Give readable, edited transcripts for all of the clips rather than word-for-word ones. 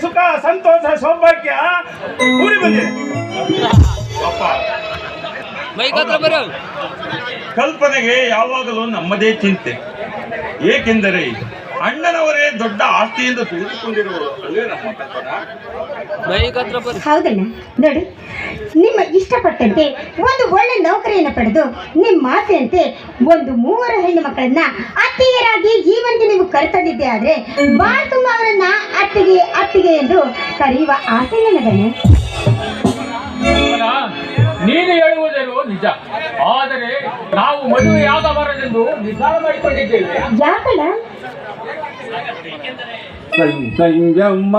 ಸುಖ ಸಂತೋಷ ಸೌಭಾಗ್ಯ ಕೂಡಿ ಬಂದಿದೆ. ಕಲ್ಪನೆಗೆ ಯಾವಾಗಲೂ ನಮ್ಮದೇ ಚಿಂತೆ. ಏಕೆಂದರೆ ಅಣ್ಣನವರೇ ದೊಡ್ಡ ಆಸ್ತಿಯಿಂದ ತೆಗೆದುಕೊಂಡಿರುವರು ಅಲ್ಲೇ ನಮ್ಮ ಕಲ್ಪನಾ. ಹೌದಣ್ಣ, ನೋಡಿ ನಿಮ್ಮ ಇಷ್ಟಪಟ್ಟಂತೆ ಒಂದು ಒಳ್ಳೆ ನೌಕರಿಯನ್ನು ಪಡೆದು ನಿಮ್ಮ ಆಸೆಯಂತೆ ಒಂದು 3 ಹೆಣ್ಣು ಮಕ್ಕಳನ್ನ ಅತ್ತಿಗೆಯರಾಗಿ ಈ ಒಂದು ನೀವು ಕರೆತಂದಿದ್ದೆ ಆದ್ರೆ ಬಾಳ ತುಂಬ ಅವರನ್ನ ಅತ್ತಿಗೆ ಅತ್ತಿಗೆ ಎಂದು ಕರೆಯುವ ಆಸೆ ನನಗಣ್ಣ. ನೀನು ಹೇಳುವುದೇನು ನಿಜ, ಆದರೆ ನಾವು ಮದುವೆಯಾಗಬಾರದೆಂದು ನಿರ್ಧಾರ ಮಾಡಿಕೊಂಡಿದ್ದೇವೆ. ಯಾಕಣ್ಣ? ಸಂಜಮ್ಮ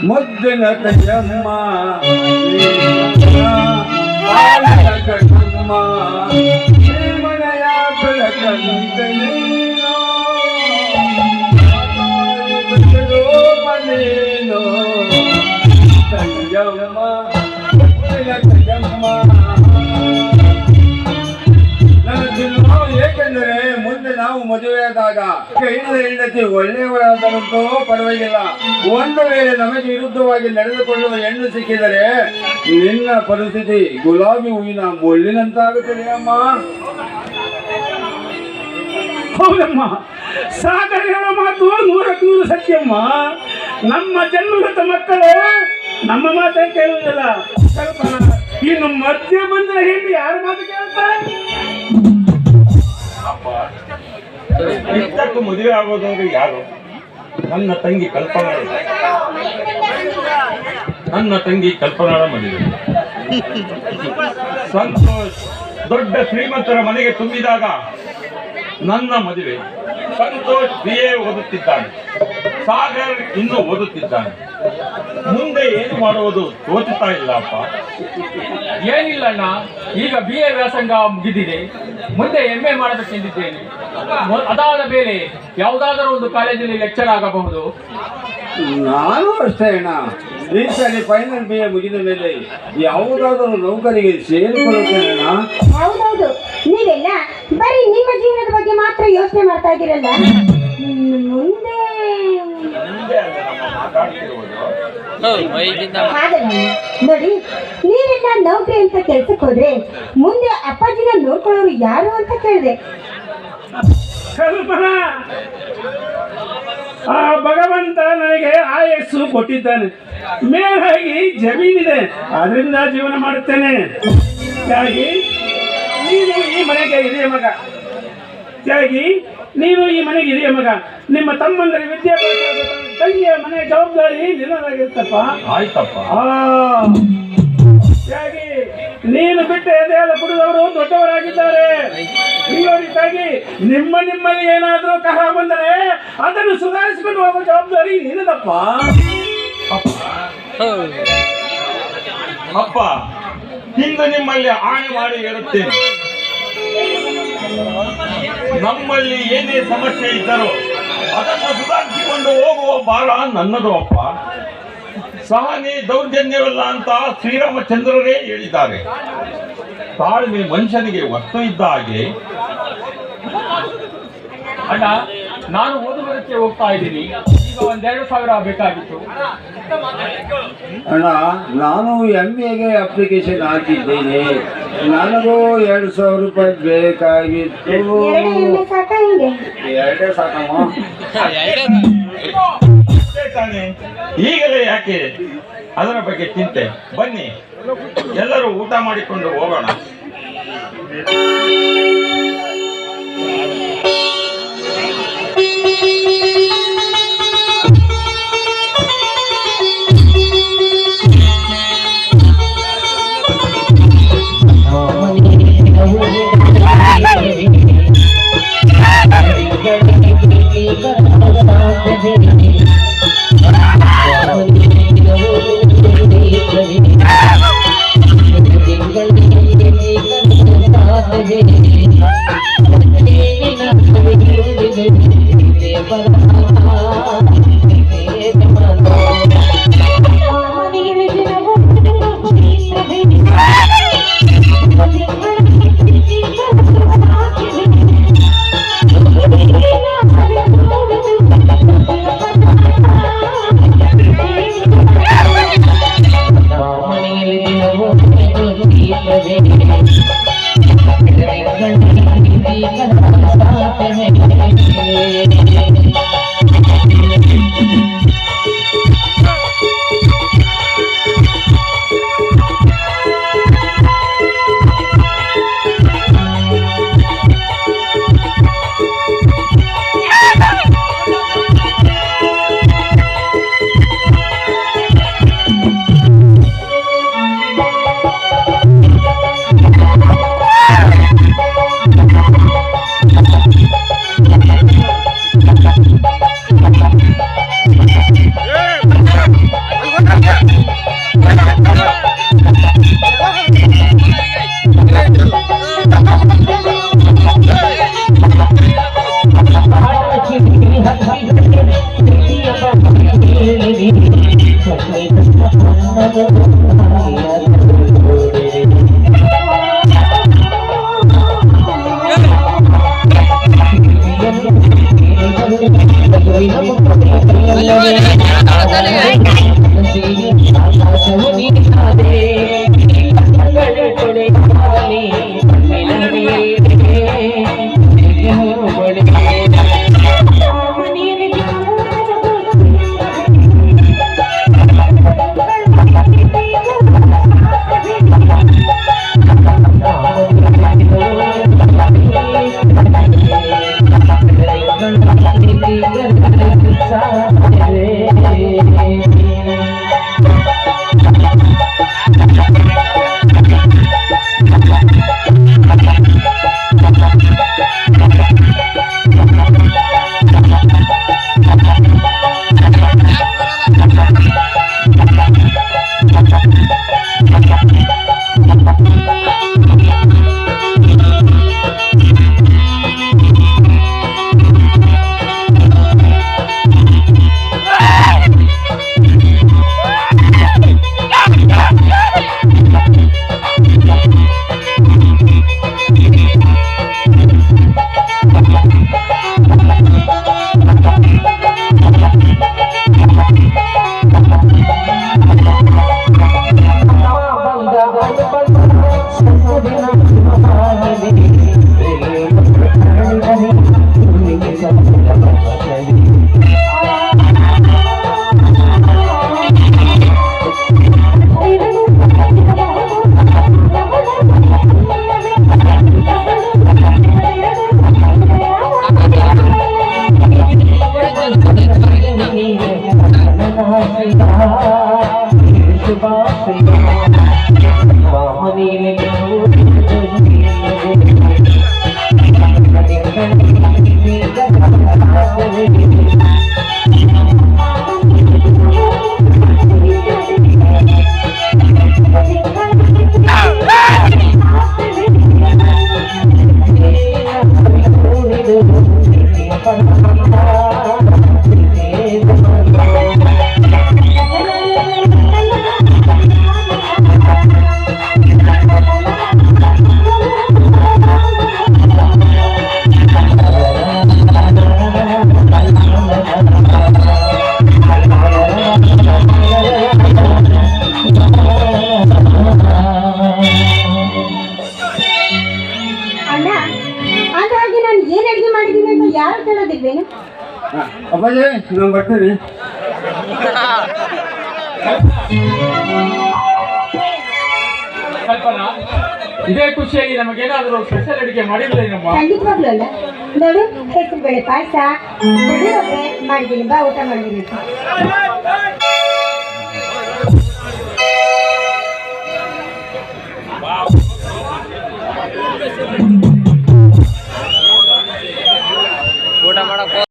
ಮುದ್ದಿನ ತಂಜಮ್ಮ ಕಣ್ಣಮ್ಮ ಮನೆಯ ಬೆಳಕಂತ ನೀನು ಮನೇನು ಸಂಜಮ್ಮ ಮುದ್ದಿನ ತಂಜಮ್ಮ. ಏಕೆಂದರೆ ಮುಂದೆ ನಾವು ಮದುವೆಯಾದಾಗ ಹೆಂಡತಿ ಒಳ್ಳೆಯವರಾದರಂತೂ ಪರವಾಗಿಲ್ಲ, ಒಂದು ವೇಳೆ ನಮಗೆ ವಿರುದ್ಧವಾಗಿ ನಡೆದುಕೊಳ್ಳುವ ಹೆಣ್ಣು ಸಿಕ್ಕಿದರೆ ನಿನ್ನ ಪರಿಸ್ಥಿತಿ ಗುಲಾಬಿ ಹೂವಿನ ಮುಳ್ಳಿನಂತಾಗುತ್ತದೆ ಅಮ್ಮ. ಹೌದಮ್ಮ, ಸಾಗರ ಹೇಳೋ ಮಾತು 100ಕ್ಕೆ 100 ಸತ್ಯಮ್ಮ. ನಮ್ಮ ಜನ್ಮಗತ ಮಕ್ಕಳು ನಮ್ಮ ಮಾತೇ ಕೇಳುವುದಿಲ್ಲ. ಕಲ್ಪನಾ, ಇನ್ನು ಮಧ್ಯೆ ಬಂದ್ರೆ ಹೆಣ್ಣು ಯಾರ ಮಾತು ಕೇಳ್ತಾರೆ? ಇಷ್ಟಕ್ಕೂ ಮದುವೆ ಆಗೋದವ್ರು ಯಾರು? ನನ್ನ ತಂಗಿ ಕಲ್ಪನಾಳ ಮದುವೆ. ಸಂತೋಷ್ ದೊಡ್ಡ ಶ್ರೀಮಂತರ ಮನೆಗೆ ತುಂಬಿದಾಗ ನನ್ನ ಮದುವೆ. ಸಂತೋಷ್ BA ಓದುತ್ತಿದ್ದಾನೆ, ಸಾಗರ್ ಇನ್ನೂ ಓದುತ್ತಿದ್ದಾನೆ. ಮುಂದೆ ಏನು ಮಾಡುವುದು ತೋಚುತ್ತಾ ಇಲ್ಲ ಅಪ್ಪ. ಏನಿಲ್ಲಣ್ಣ, ಈಗ BA ವ್ಯಾಸಂಗ ಮುಗಿದಿದೆ, ಮುಂದೆ MA ಮಾಡಬೇಕೆಂದಿದ್ದೇನೆ. ಅದಾದ ಮೇಲೆ ಯಾವುದಾದರೂ ಒಂದು ಕಾಲೇಜಲ್ಲಿ ಲೆಕ್ಚರ್ ಆಗಬಹುದು. ನಾನು ಅಷ್ಟೇ ಅಣ್ಣ, ಈ ಸರಿ ಫೈನಲ್ BA ಮುಗಿದ ಮೇಲೆ ಯಾವುದಾದರೂ ನೌಕರಿಗೆ ಸೇರಿಕೊಳ್ಳುತ್ತೇನೆ ಅಣ್ಣ. ಹೌದೌದು, ನೀವೆಲ್ಲ ಬರೀ ನಿಮ್ಮ ಜೀವನದ ಬಗ್ಗೆ ಮಾತ್ರ ಯೋಚನೆ ಮಾಡ್ತಾ ಇದ್ದೀರಲ್ಲ, ಮುಂದೆ ಹಾಗಲ್ಲ. ನೋಡಿ, ನೀವೆಲ್ಲ ನೌಕರಿ ಅಂತ ಕೆಲ್ಸಕ್ಕೆ ಹೋದ್ರೆ ಮುಂದೆ ಅಪ್ಪಾಜಿನ ನೋಡ್ಕೊಳ್ಳೋರು ಯಾರು ಅಂತ ಕೇಳಿದೆ. ಕಲ್ಪನಾ, ಆ ಭಗವಂತ ನನಗೆ ಆಯಸ್ಸು ಕೊಟ್ಟಿದ್ದಾನೆ, ಮೇಲಾಗಿ ಜಮೀನಿದೆ, ಅದರಿಂದ ಜೀವನ ಮಾಡುತ್ತೇನೆ. ಹಾಗಾಗಿ ನೀನು ಈ ಮನೆಗೆ ಹಿರಿಯ ಮಗ, ನಿಮ್ಮ ತಮ್ಮಂದರ ವಿದ್ಯಾಭ್ಯಾಸ, ತಂಗಿಯ ಮನೆ ಜವಾಬ್ದಾರಿ ನಿನ್ನದಾಗಿರ್ತಪ್ಪ. ಆಯ್ತಪ್ಪ. ಹಾಗಾಗಿ ನೀನು ಬಿಟ್ಟು ಎದೆಯಲ್ಲ ಕುಡಿದವರು ದೊಡ್ಡವರಾಗಿದ್ದಾರೆ. ಹೀಗಾಗಿ ನಿಮ್ಮಲ್ಲಿ ಏನಾದರೂ ಕಲಹ ಬಂದರೆ ಅದನ್ನು ಸುಧಾರಿಸಿಕೊಂಡು ಹೋಗುವ ಜವಾಬ್ದಾರಿ ನಿನ್ನದಪ್ಪ. ಅಪ್ಪ, ಇಂದು ನಿಮ್ಮಲ್ಲಿ ಆಣೆ ಮಾಡಿ ಹೇಳುತ್ತೇನೆ, ನಮ್ಮಲ್ಲಿ ಏನೇ ಸಮಸ್ಯೆ ಇದ್ದರೂ ಅದನ್ನು ಸುಧಾರಿಸಿಕೊಂಡು ಹೋಗುವ ಭಾರ ನನ್ನದು ಅಪ್ಪ. ಸಹನೆ ದೌರ್ಜನ್ಯವಲ್ಲ ಅಂತ ಶ್ರೀರಾಮಚಂದ್ರರೇ ಹೇಳಿದ್ದಾರೆ. ತಾಳ್ಮೆ ಮನುಷ್ಯನಿಗೆ ವಸ್ತು ಇದ್ದ ಹಾಗೆ. ಅಣ್ಣ, ನಾನು ಓದುವುದಕ್ಕೆ ಹೋಗ್ತಾ ಇದ್ದೀನಿ, ಈಗ 1,2,000 ಬೇಕಾಗಿತ್ತು. ಅಣ್ಣ, ನಾನು MAಗೆ ಅಪ್ಲಿಕೇಶನ್ ಹಾಕಿದ್ದೇನೆ, ನನಗೂ 2,000 ರೂಪಾಯಿ ಬೇಕಾಗಿತ್ತು. 2 ಸಾಕ? ಹಿಂಗೆ 2 ಸಾಕಮ್ಮ. ತಾನೆ, ಈಗಲೇ ಯಾಕೆ ಅದರ ಬಗ್ಗೆ ಚಿಂತೆ? ಬನ್ನಿ, ಎಲ್ಲರೂ ಊಟ ಮಾಡಿಕೊಂಡು ಹೋಗೋಣ. ಅಪ್ಪಾಜಿ ನಾನು ಬರ್ತೀನಿ. ಕಲ್ಪನಾ, ಇದೇ ಖುಷಿಯಾಗಿ ನಮಗೇನಾದರೂ ಸ್ಪೆಷಲ್ ಅಡಿಗೆ ಮಾಡಿದ್ರೇನಮ್ಮ? ಖಂಡಿತವಾಗ್ಲೂ ಅಲ್ಲ. ನೋಡು, ಹೆಸರು ಬೇಳೆ ಪಾಯಸ ಮಾಡಿದ್ದೀನಿ, ಬಾ ಊಟ ಮಾಡಿದ್ದೀನಿ.